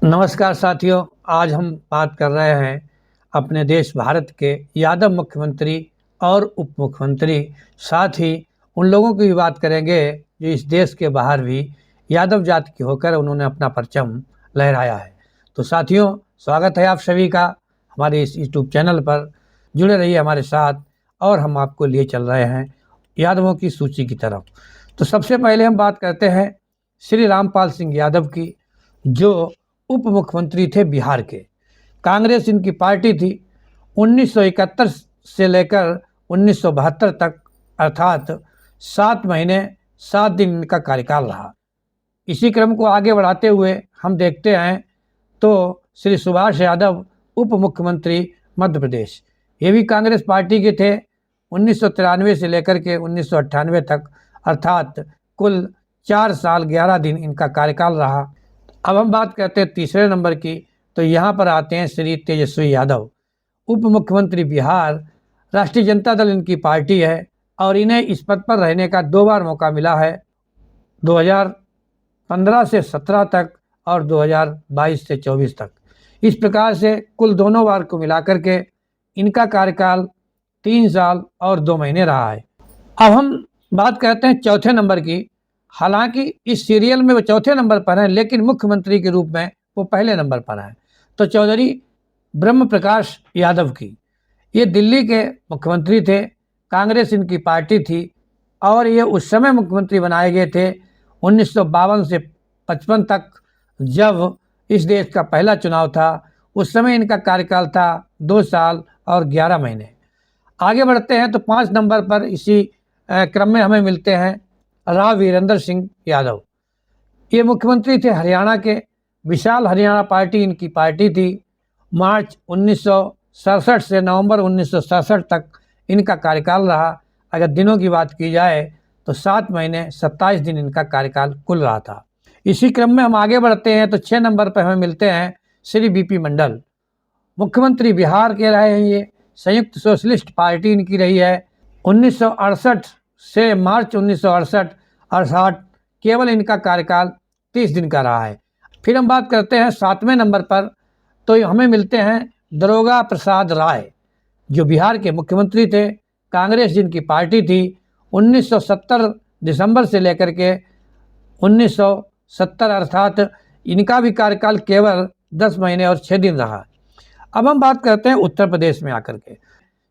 नमस्कार साथियों, आज हम बात कर रहे हैं अपने देश भारत के यादव मुख्यमंत्री और उप मुख्यमंत्री, साथ ही उन लोगों की भी बात करेंगे जो इस देश के बाहर भी यादव जाति के होकर उन्होंने अपना परचम लहराया है। तो साथियों, स्वागत है आप सभी का हमारे इस यूट्यूब चैनल पर। जुड़े रहिए हमारे साथ और हम आपको लिए चल रहे हैं यादवों की सूची की तरफ। तो सबसे पहले हम बात करते हैं श्री रामपाल सिंह यादव की, जो उप मुख्यमंत्री थे बिहार के। कांग्रेस इनकी पार्टी थी। 1971 से लेकर 1972 तक, अर्थात 7 महीने 7 दिन इनका कार्यकाल रहा। इसी क्रम को आगे बढ़ाते हुए हम देखते हैं तो श्री सुभाष यादव उप मुख्यमंत्री मध्य प्रदेश, ये भी कांग्रेस पार्टी के थे। 1993 से लेकर के 1998 तक, अर्थात कुल 4 साल 11 दिन इनका कार्यकाल रहा। अब हम बात करते हैं तीसरे नंबर की, तो यहाँ पर आते हैं श्री तेजस्वी यादव, उप मुख्यमंत्री बिहार। राष्ट्रीय जनता दल इनकी पार्टी है और इन्हें इस पद पर रहने का 2 बार मौका मिला है, 2015 से 17 तक और 2022 से 24 तक। इस प्रकार से कुल दोनों बार को मिलाकर के इनका कार्यकाल 3 साल और 2 महीने रहा है। अब हम बात करते हैं चौथे नंबर की। हालांकि इस सीरियल में वो चौथे नंबर पर हैं, लेकिन मुख्यमंत्री के रूप में वो पहले नंबर पर हैं। तो चौधरी ब्रह्म प्रकाश यादव की, ये दिल्ली के मुख्यमंत्री थे। कांग्रेस इनकी पार्टी थी और ये उस समय मुख्यमंत्री बनाए गए थे 1952 से 55 तक, जब इस देश का पहला चुनाव था। उस समय इनका कार्यकाल था 2 साल और 11 महीने। आगे बढ़ते हैं तो 5 नंबर पर इसी क्रम में हमें मिलते हैं राव वीरेंद्र सिंह यादव। ये मुख्यमंत्री थे हरियाणा के। विशाल हरियाणा पार्टी इनकी पार्टी थी। मार्च 1967 से नवंबर 1967 तक इनका कार्यकाल रहा। अगर दिनों की बात की जाए तो 7 महीने 27 दिन इनका कार्यकाल कुल रहा था। इसी क्रम में हम आगे बढ़ते हैं तो 6 नंबर पर हमें मिलते हैं श्री बीपी मंडल। मुख्यमंत्री बिहार के रहे हैं ये। संयुक्त सोशलिस्ट पार्टी इनकी रही है। 1968 से मार्च 1968, अर्थात केवल इनका कार्यकाल 30 दिन का रहा है। फिर हम बात करते हैं 7वें नंबर पर, तो हमें मिलते हैं दारोगा प्रसाद राय, जो बिहार के मुख्यमंत्री थे। कांग्रेस जिनकी पार्टी थी। 1970 दिसंबर से लेकर के 1970, अर्थात इनका भी कार्यकाल केवल 10 महीने और 6 दिन रहा। अब हम बात करते हैं उत्तर प्रदेश में आकर के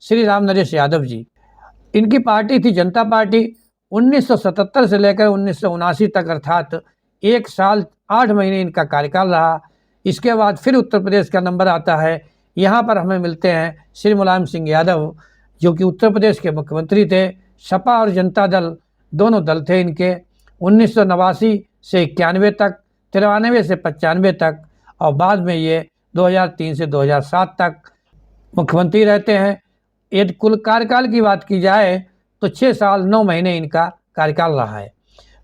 श्री राम नरेश यादव जी। इनकी पार्टी थी जनता पार्टी। 1977 से लेकर 1979 तक, अर्थात 1 साल 8 महीने इनका कार्यकाल रहा। इसके बाद फिर उत्तर प्रदेश का नंबर आता है। यहाँ पर हमें मिलते हैं श्री मुलायम सिंह यादव, जो कि उत्तर प्रदेश के मुख्यमंत्री थे। सपा और जनता दल दोनों दल थे इनके। 1989 से 91 तक, 93 से 95 तक और बाद में ये 2003 से 2007 तक मुख्यमंत्री रहते हैं। यदि कुल कार्यकाल की बात की जाए तो 6 साल 9 महीने इनका कार्यकाल रहा है।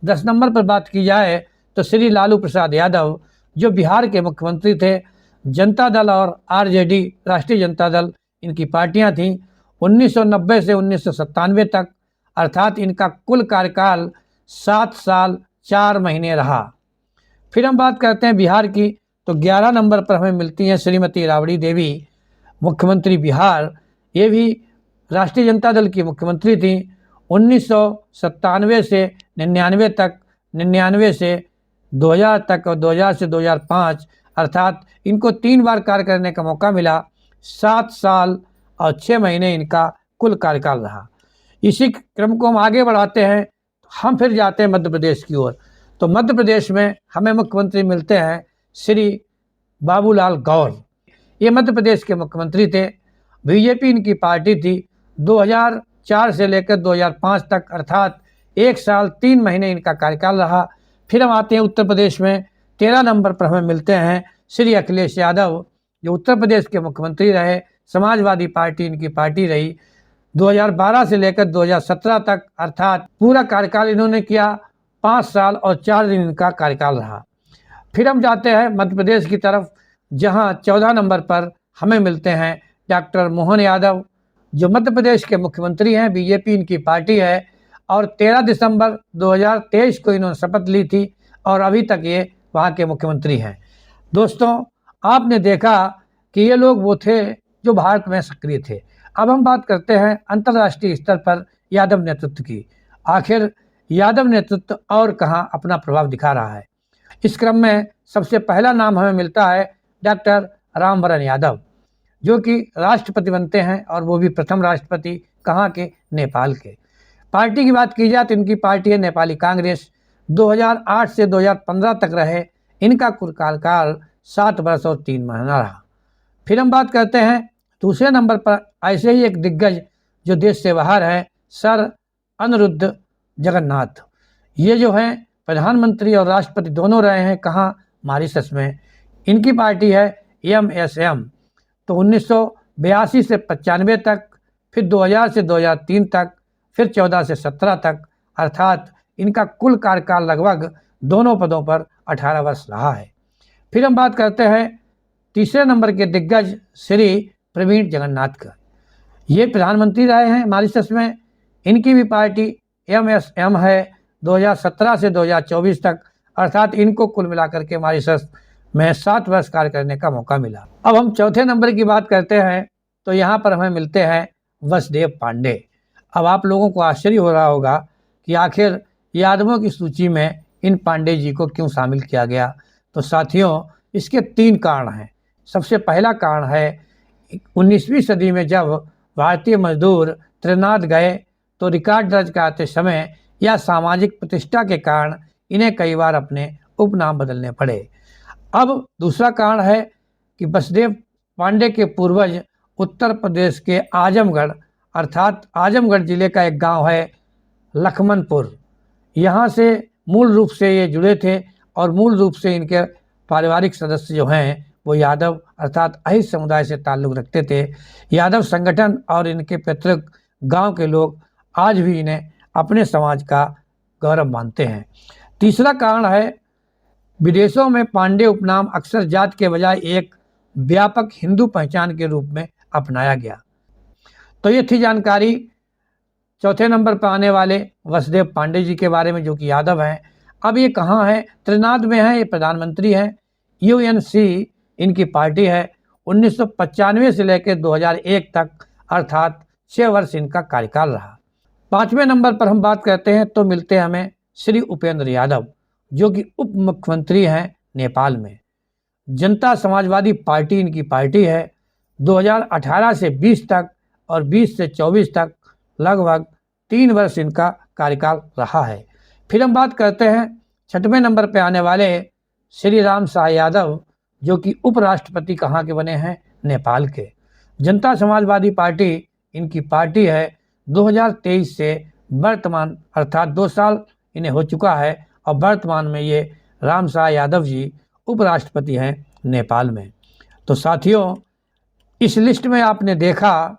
10 नंबर पर बात की जाए तो श्री लालू प्रसाद यादव, जो बिहार के मुख्यमंत्री थे। जनता दल और आरजेडी, राष्ट्रीय जनता दल, इनकी पार्टियां थीं। 1990 से 1997 तक, अर्थात इनका कुल कार्यकाल 7 साल 4 महीने रहा। फिर हम बात करते हैं बिहार की, तो 11 नंबर पर हमें मिलती हैं श्रीमती राबड़ी देवी, मुख्यमंत्री बिहार। ये भी राष्ट्रीय जनता दल की मुख्यमंत्री थी। 1997 से 99 तक, 99 से 2000 तक और 2000 से 2005, अर्थात इनको 3 बार कार्य करने का मौका मिला। 7 साल और 6 महीने इनका कुल कार्यकाल रहा। इसी क्रम को हम आगे बढ़ाते हैं, हम फिर जाते हैं मध्य प्रदेश की ओर। तो मध्य प्रदेश में हमें मुख्यमंत्री मिलते हैं श्री बाबूलाल गौर। ये मध्य प्रदेश के मुख्यमंत्री थे। बीजेपी इनकी पार्टी थी। 2004 से लेकर 2005 तक, अर्थात 1 साल 3 महीने इनका कार्यकाल रहा। फिर हम आते हैं उत्तर प्रदेश में। 13 नंबर पर हमें मिलते हैं श्री अखिलेश यादव, जो उत्तर प्रदेश के मुख्यमंत्री रहे। समाजवादी पार्टी इनकी पार्टी रही। 2012 से लेकर 2017 तक, अर्थात पूरा कार्यकाल इन्होंने किया। 5 साल और 4 दिन इनका कार्यकाल रहा। फिर हम जाते हैं मध्य प्रदेश की तरफ, जहां 14 नंबर पर हमें मिलते हैं डॉक्टर मोहन यादव, जो मध्य प्रदेश के मुख्यमंत्री हैं। बीजेपी इनकी पार्टी है और 13 दिसंबर 2023 को इन्होंने शपथ ली थी और अभी तक ये वहाँ के मुख्यमंत्री हैं। दोस्तों, आपने देखा कि ये लोग वो थे जो भारत में सक्रिय थे। अब हम बात करते हैं अंतर्राष्ट्रीय स्तर पर यादव नेतृत्व की। आखिर यादव नेतृत्व और कहाँ अपना प्रभाव दिखा रहा है। इस क्रम में सबसे पहला नाम हमें मिलता है डॉक्टर रामवरण यादव, जो कि राष्ट्रपति बनते हैं, और वो भी प्रथम राष्ट्रपति कहाँ के, नेपाल के। पार्टी की बात की जाए तो इनकी पार्टी है नेपाली कांग्रेस। 2008 से 2015 तक रहे। इनका कुल कार्यकाल 7 वर्ष और 3 महीना रहा। फिर हम बात करते हैं दूसरे नंबर पर ऐसे ही एक दिग्गज जो देश से बाहर है, सर अनिरुद्ध जगन्नाथ। ये जो हैं प्रधानमंत्री और राष्ट्रपति दोनों रहे हैं कहाँ, मॉरिशस में। इनकी पार्टी है MSM। तो 1982 से 95 तक, फिर 2000 से 2003 तक, फिर 14 से 17 तक, अर्थात इनका कुल कार्यकाल लगभग दोनों पदों पर 18 वर्ष रहा है। फिर हम बात करते हैं तीसरे नंबर के दिग्गज श्री प्रवीण जगन्नाथ का। ये प्रधानमंत्री रहे हैं मॉरिशस में। इनकी भी पार्टी MSM है 2017 से 2024 तक, अर्थात इनको कुल मिलाकर के मॉरिशस में 7 वर्ष कार्य करने का मौका मिला। अब हम चौथे नंबर की बात करते हैं तो यहाँ पर हमें मिलते हैं वसुदेव पांडे। अब आप लोगों को आश्चर्य हो रहा होगा कि आखिर यादवों की सूची में इन पांडे जी को क्यों शामिल किया गया। तो साथियों, इसके 3 कारण हैं। सबसे पहला कारण है 19वीं सदी में जब भारतीय मजदूर त्रिनाद गए तो रिकॉर्ड दर्ज कराते समय या सामाजिक प्रतिष्ठा के कारण इन्हें कई बार अपने उपनाम बदलने पड़े। अब दूसरा कारण है कि वसुदेव पांडे के पूर्वज उत्तर प्रदेश के आजमगढ़, अर्थात आजमगढ़ जिले का एक गांव है लखमनपुर, यहाँ से मूल रूप से ये जुड़े थे, और मूल रूप से इनके पारिवारिक सदस्य जो हैं वो यादव अर्थात अहिर समुदाय से ताल्लुक़ रखते थे। यादव संगठन और इनके पैतृक गांव के लोग आज भी इन्हें अपने समाज का गौरव मानते हैं। तीसरा कारण है विदेशों में पांडे उपनाम अक्सर जात के बजाय एक व्यापक हिंदू पहचान के रूप में अपनाया गया। तो ये थी जानकारी चौथे नंबर पर आने वाले वसुदेव पांडे जी के बारे में, जो कि यादव हैं। अब ये कहाँ हैं? त्रिनाद में हैं। ये प्रधानमंत्री हैं। UNC इनकी पार्टी है। 1995 से लेकर 2001 तक, अर्थात 6 वर्ष इनका कार्यकाल रहा। 5वें नंबर पर हम बात करते हैं तो मिलते हैं हमें श्री उपेंद्र यादव, जो कि उप मुख्यमंत्री हैं नेपाल में। जनता समाजवादी पार्टी इनकी पार्टी है। 2018 से 20 तक और 20 से 24 तक लगभग 3 वर्ष इनका कार्यकाल रहा है। फिर हम बात करते हैं 6वें नंबर पर आने वाले श्री राम शाह यादव, जो कि उपराष्ट्रपति कहाँ के बने हैं? नेपाल के। जनता समाजवादी पार्टी इनकी पार्टी है। 2023 से वर्तमान, अर्थात 2 साल इन्हें हो चुका है, और वर्तमान में ये राम शाह यादव जी उपराष्ट्रपति हैं नेपाल में। तो साथियों, इस लिस्ट में आपने देखा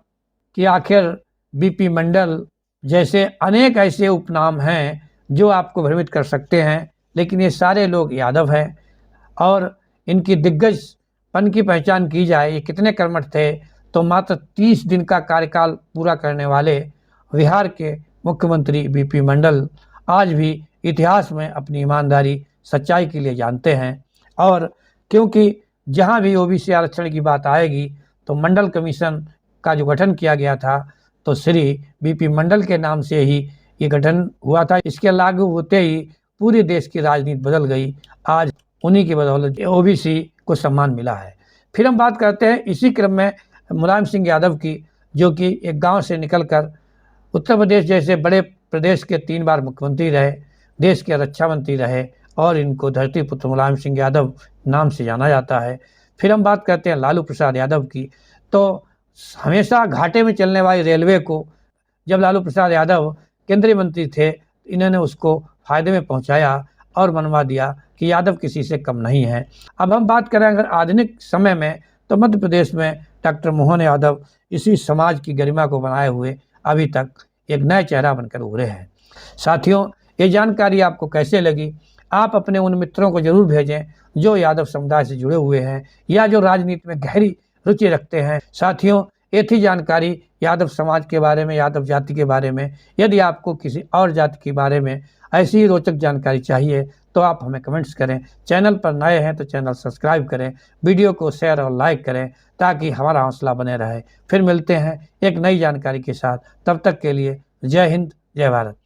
कि आखिर BP मंडल जैसे अनेक ऐसे उपनाम हैं जो आपको भ्रमित कर सकते हैं, लेकिन ये सारे लोग यादव हैं। और इनकी दिग्गजपन की पहचान की जाए, ये कितने कर्मठ थे, तो मात्र 30 दिन का कार्यकाल पूरा करने वाले बिहार के मुख्यमंत्री BP मंडल आज भी इतिहास में अपनी ईमानदारी, सच्चाई के लिए जानते हैं। और क्योंकि जहां भी OBC आरक्षण की बात आएगी तो मंडल कमीशन का जो गठन किया गया था, तो श्री BP मंडल के नाम से ही ये गठन हुआ था। इसके लागू होते ही पूरे देश की राजनीति बदल गई। आज उन्हीं की बदौलत OBC को सम्मान मिला है। फिर हम बात करते हैं इसी क्रम में मुलायम सिंह यादव की, जो कि एक गांव से निकलकर उत्तर प्रदेश जैसे बड़े प्रदेश के 3 बार मुख्यमंत्री रहे, देश के रक्षा मंत्री रहे, और इनको धरती पुत्र मुलायम सिंह यादव नाम से जाना जाता है। फिर हम बात करते हैं लालू प्रसाद यादव की। तो हमेशा घाटे में चलने वाली रेलवे को जब लालू प्रसाद यादव केंद्रीय मंत्री थे, इन्होंने उसको फायदे में पहुंचाया और मनवा दिया कि यादव किसी से कम नहीं है। अब हम बात करें अगर आधुनिक समय में, तो मध्य प्रदेश में डॉक्टर मोहन यादव इसी समाज की गरिमा को बनाए हुए अभी तक एक नया चेहरा बनकर उभरे हैं। साथियों, ये जानकारी आपको कैसे लगी? आप अपने उन मित्रों को जरूर भेजें जो यादव समुदाय से जुड़े हुए हैं या जो राजनीति में गहरी रुचि रखते हैं। साथियों, ये थी जानकारी यादव समाज के बारे में, यादव जाति के बारे में। यदि आपको किसी और जाति के बारे में ऐसी ही रोचक जानकारी चाहिए तो आप हमें कमेंट्स करें। चैनल पर नए हैं तो चैनल सब्सक्राइब करें, वीडियो को शेयर और लाइक करें ताकि हमारा हौसला बने रहे। फिर मिलते हैं एक नई जानकारी के साथ, तब तक के लिए जय हिंद, जय भारत।